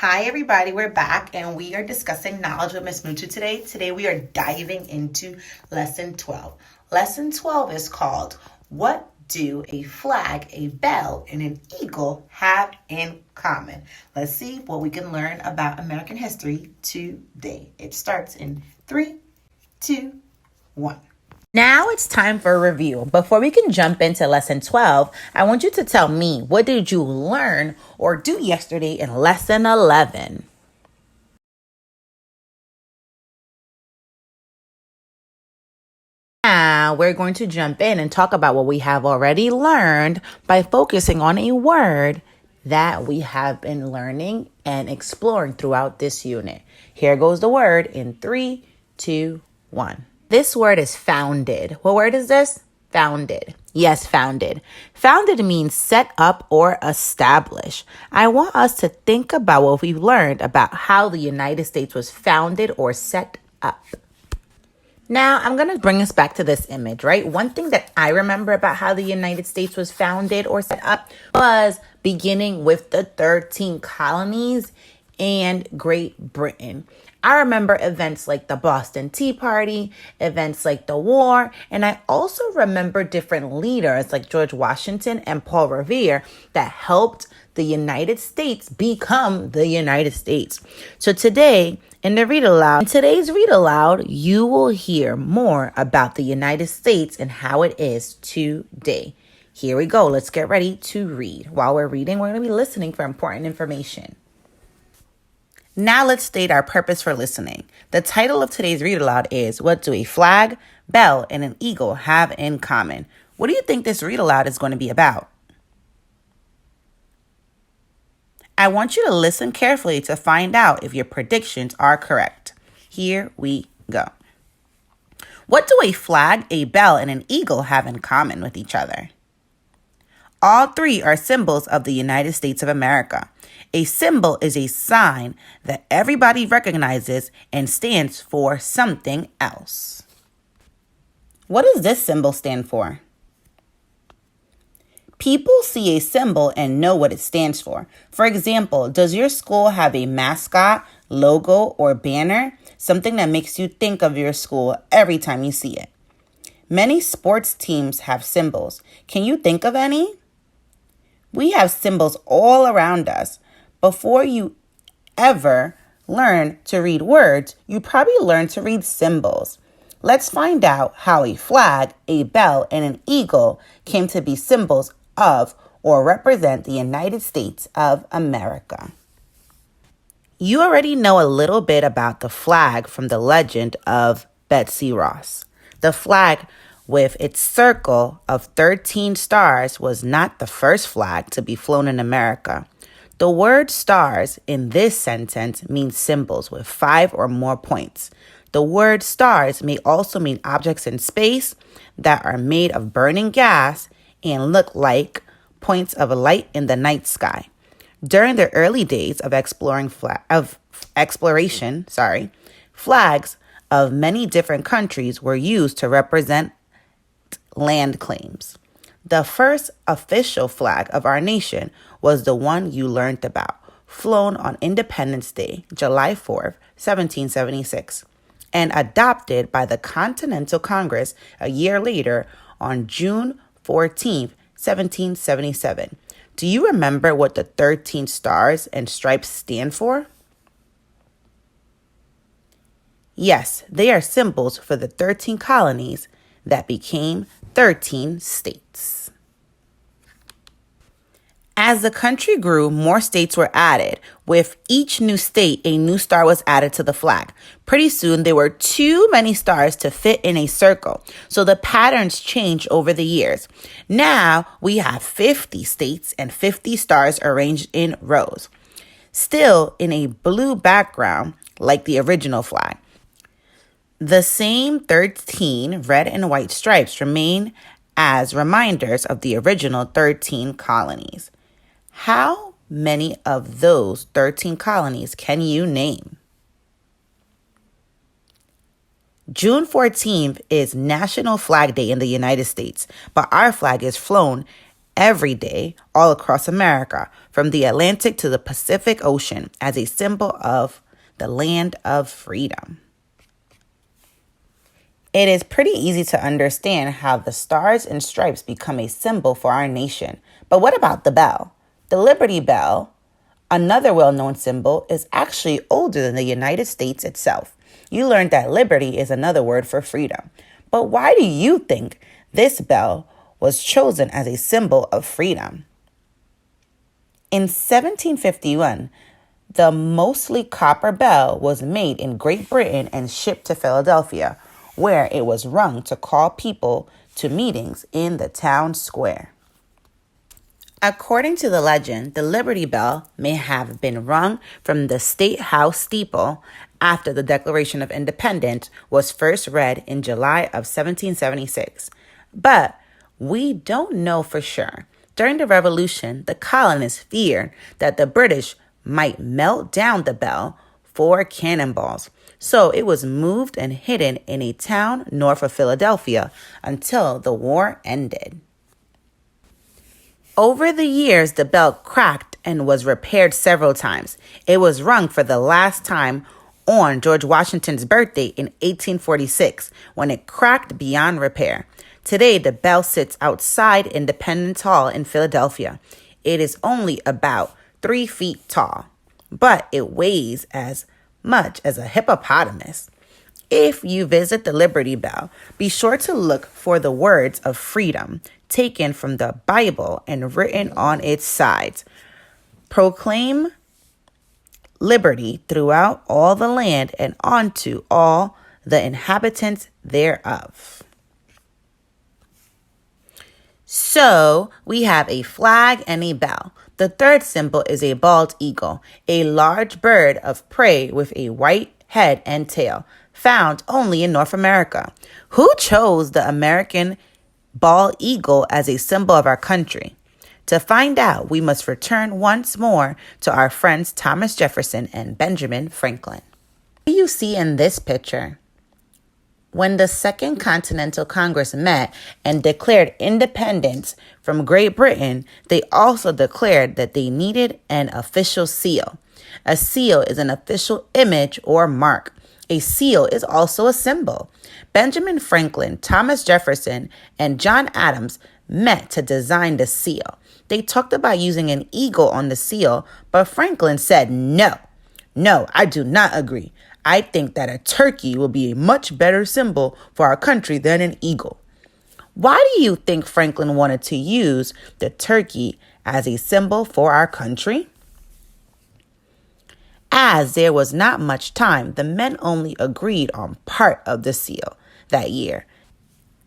Hi, everybody. We're back and we are discussing knowledge with Miss Mutu today. Today, we are diving into lesson 12. Lesson 12 is called What Do a Flag, a Bell, and an Eagle Have in Common? Let's see what we can learn about American history today. It starts in 3, 2, 1. Now it's time for a review. Before we can jump into lesson 12, I want you to tell me, what did you learn or do yesterday in lesson 11? Now we're going to jump in and talk about what we have already learned by focusing on a word that we have been learning and exploring throughout this unit. Here goes the word in 3, 2, 1. This word is founded. What word is this? Founded. Yes, founded. Founded means set up or establish. I want us to think about what we've learned about how the United States was founded or set up. Now, I'm going to bring us back to this image, right? One thing that I remember about how the United States was founded or set up was beginning with the 13 colonies and Great Britain. I remember events like the Boston Tea Party, events like the war, and I also remember different leaders like George Washington and Paul Revere that helped the United States become the United States. So today, in today's read aloud, you will hear more about the United States and how it is today. Here we go. Let's get ready to read. While we're reading, we're going to be listening for important information. Now let's state our purpose for listening. The title of today's read aloud is, What do a flag, bell, and an eagle have in common? What do you think this read aloud is going to be about? I want you to listen carefully to find out if your predictions are correct. Here we go. What do a flag, a bell, and an eagle have in common with each other? All three are symbols of the United States of America. A symbol is a sign that everybody recognizes and stands for something else. What does this symbol stand for? People see a symbol and know what it stands for. For example, does your school have a mascot, logo, or banner? Something that makes you think of your school every time you see it. Many sports teams have symbols. Can you think of any? We have symbols all around us. Before you ever learn to read words, you probably learn to read symbols. Let's find out how a flag, a bell, and an eagle came to be symbols of or represent the United States of America. You already know a little bit about the flag from the legend of Betsy Ross. The flag with its circle of 13 stars was not the first flag to be flown in America. The word stars in this sentence means symbols with 5 or more points. The word stars may also mean objects in space that are made of burning gas and look like points of light in the night sky. During the early days of exploration, flags of many different countries were used to represent land claims. The first official flag of our nation was the one you learned about, flown on Independence Day, July 4th, 1776, and adopted by the Continental Congress a year later on June 14th, 1777. Do you remember what the 13 stars and stripes stand for? Yes, they are symbols for the 13 colonies that became 13 states. As the country grew, more states were added. With each new state, a new star was added to the flag. Pretty soon, there were too many stars to fit in a circle, so the patterns changed over the years. Now, we have 50 states and 50 stars arranged in rows, still in a blue background like the original flag. The same 13 red and white stripes remain as reminders of the original 13 colonies. How many of those 13 colonies can you name? June 14th is National Flag Day in the United States, but our flag is flown every day all across America, from the Atlantic to the Pacific Ocean, as a symbol of the land of freedom. It is pretty easy to understand how the stars and stripes become a symbol for our nation. But what about the bell? The Liberty Bell, another well-known symbol, is actually older than the United States itself. You learned that liberty is another word for freedom. But why do you think this bell was chosen as a symbol of freedom? In 1751, the mostly copper bell was made in Great Britain and shipped to Philadelphia, where it was rung to call people to meetings in the town square. According to the legend, the Liberty Bell may have been rung from the State House steeple after the Declaration of Independence was first read in July of 1776. But we don't know for sure. During the Revolution, the colonists feared that the British might melt down the bell for cannonballs. So it was moved and hidden in a town north of Philadelphia until the war ended. Over the years, the bell cracked and was repaired several times. It was rung for the last time on George Washington's birthday in 1846, when it cracked beyond repair. Today, the bell sits outside Independence Hall in Philadelphia. It is only about 3 feet tall, but it weighs as much as a hippopotamus. If you visit the Liberty Bell, be sure to look for the words of freedom taken from the Bible and written on its sides. Proclaim liberty throughout all the land and unto all the inhabitants thereof. So we have a flag and a bell. The third symbol is a bald eagle, a large bird of prey with a white head and tail, found only in North America. Who chose the American bald eagle as a symbol of our country? To find out, we must return once more to our friends Thomas Jefferson and Benjamin Franklin. What do you see in this picture? When the Second Continental Congress met and declared independence from Great Britain, they also declared that they needed an official seal. A seal is an official image or mark. A seal is also a symbol. Benjamin Franklin, Thomas Jefferson, and John Adams met to design the seal. They talked about using an eagle on the seal, but Franklin said, No, I do not agree. I think that a turkey will be a much better symbol for our country than an eagle. Why do you think Franklin wanted to use the turkey as a symbol for our country? As there was not much time, the men only agreed on part of the seal that year.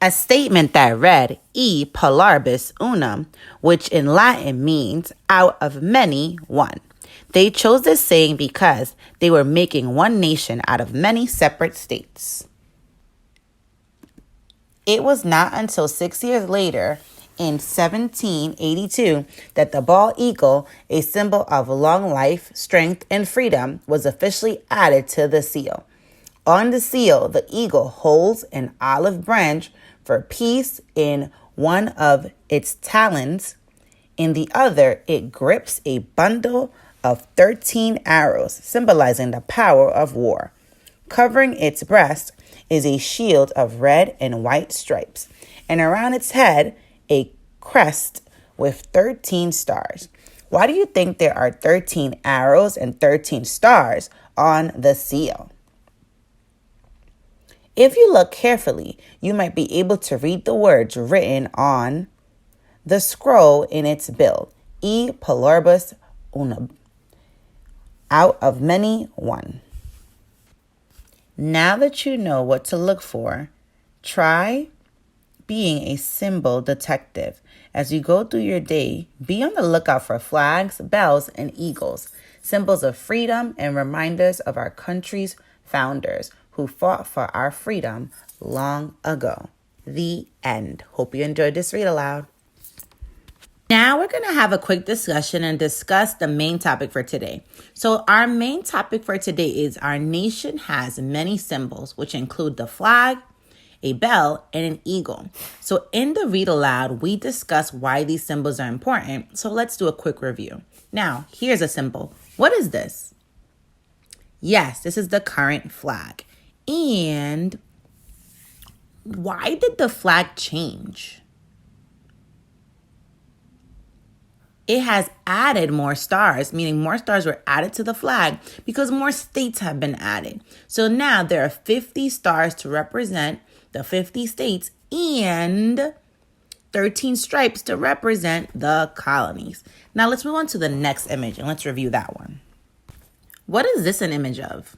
A statement that read, E pluribus unum, which in Latin means out of many, one. They chose this saying because they were making one nation out of many separate states. It was not until 6 years later, in 1782, that the bald eagle, a symbol of long life, strength, and freedom, was officially added to the seal. On the seal, the eagle holds an olive branch for peace in one of its talons. In the other, it grips a bundle of 13 arrows, symbolizing the power of war. Covering its breast is a shield of red and white stripes, and around its head, a crest with 13 stars. Why do you think there are 13 arrows and 13 stars on the seal? If you look carefully, you might be able to read the words written on the scroll in its bill, E pluribus unum, out of many, one. Now that you know what to look for, try being a symbol detective. As you go through your day, be on the lookout for flags, bells, and eagles, symbols of freedom and reminders of our country's founders who fought for our freedom long ago. The end. Hope you enjoyed this read aloud. Now we're going to have a quick discussion and discuss the main topic for today. So our main topic for today is our nation has many symbols, which include the flag, a bell, and an eagle. So in the read aloud, we discuss why these symbols are important. So let's do a quick review. Now, here's a symbol. What is this? Yes, this is the current flag. And why did the flag change? It has added more stars, meaning more stars were added to the flag because more states have been added. So now there are 50 stars to represent the 50 states and 13 stripes to represent the colonies. Now let's move on to the next image and let's review that one. What is this an image of?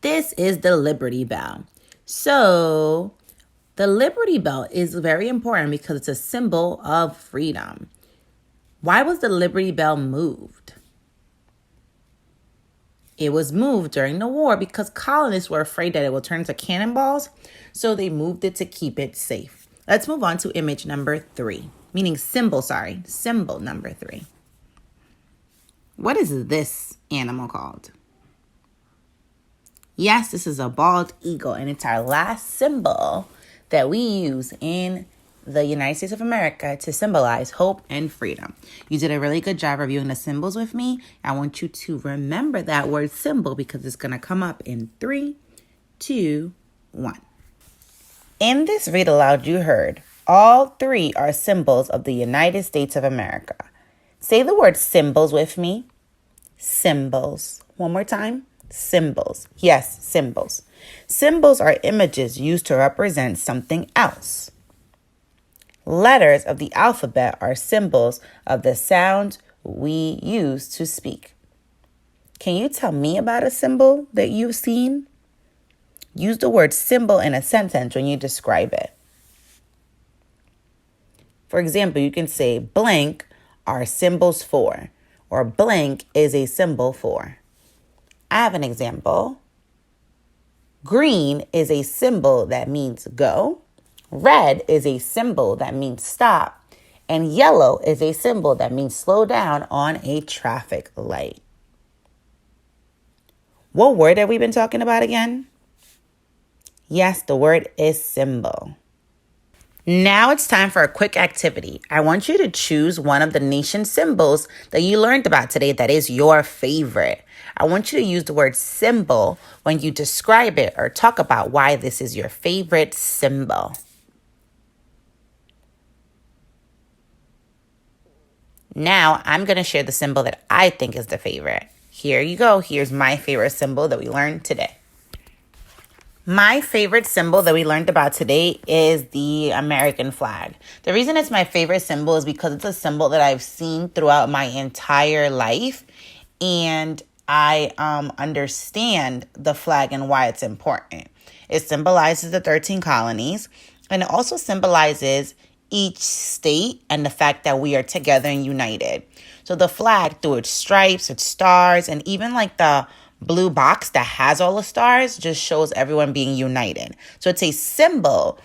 This is the Liberty Bell. So the Liberty Bell is very important because it's a symbol of freedom. Why was the Liberty Bell moved? It was moved during the war because colonists were afraid that it would turn into cannonballs, so they moved it to keep it safe. Let's move on to image number 3, meaning symbol number 3. What is this animal called? Yes, this is a bald eagle, and it's our last symbol that we use in the United States of America to symbolize hope and freedom. You did a really good job reviewing the symbols with me. I want you to remember that word symbol because it's going to come up in 3, 2, 1. In this read aloud you heard, all 3 are symbols of the United States of America. Say the word symbols with me. Symbols. One more time. Symbols. Yes, symbols. Symbols are images used to represent something else. Letters of the alphabet are symbols of the sound we use to speak. Can you tell me about a symbol that you've seen? Use the word symbol in a sentence when you describe it. For example, you can say blank are symbols for, or blank is a symbol for. I have an example. Green is a symbol that means go. Red is a symbol that means stop. And yellow is a symbol that means slow down on a traffic light. What word have we been talking about again? Yes, the word is symbol. Now it's time for a quick activity. I want you to choose one of the nation symbols that you learned about today that is your favorite. I want you to use the word symbol when you describe it or talk about why this is your favorite symbol. Now I'm going to share the symbol that I think is the favorite. Here you go. Here's my favorite symbol that we learned today. My favorite symbol that we learned about today is the American flag. The reason it's my favorite symbol is because it's a symbol that I've seen throughout my entire life, and I understand the flag and why it's important. It symbolizes the 13 colonies, and it also symbolizes each state and the fact that we are together and united. So the flag, through its stripes, its stars, and even like the blue box that has all the stars, just shows everyone being united. So it's a symbol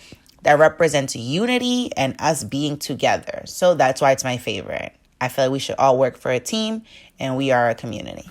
that represents unity and us being together. So that's why it's my favorite. I feel like we should all work for a team, and we are a community.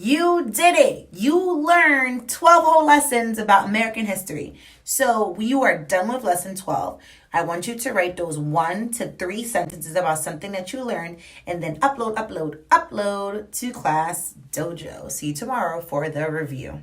You did it. You learned 12 whole lessons about American history. So you are done with lesson 12. I want you to write those 1 to 3 sentences about something that you learned and then upload to Class Dojo. See you tomorrow for the review.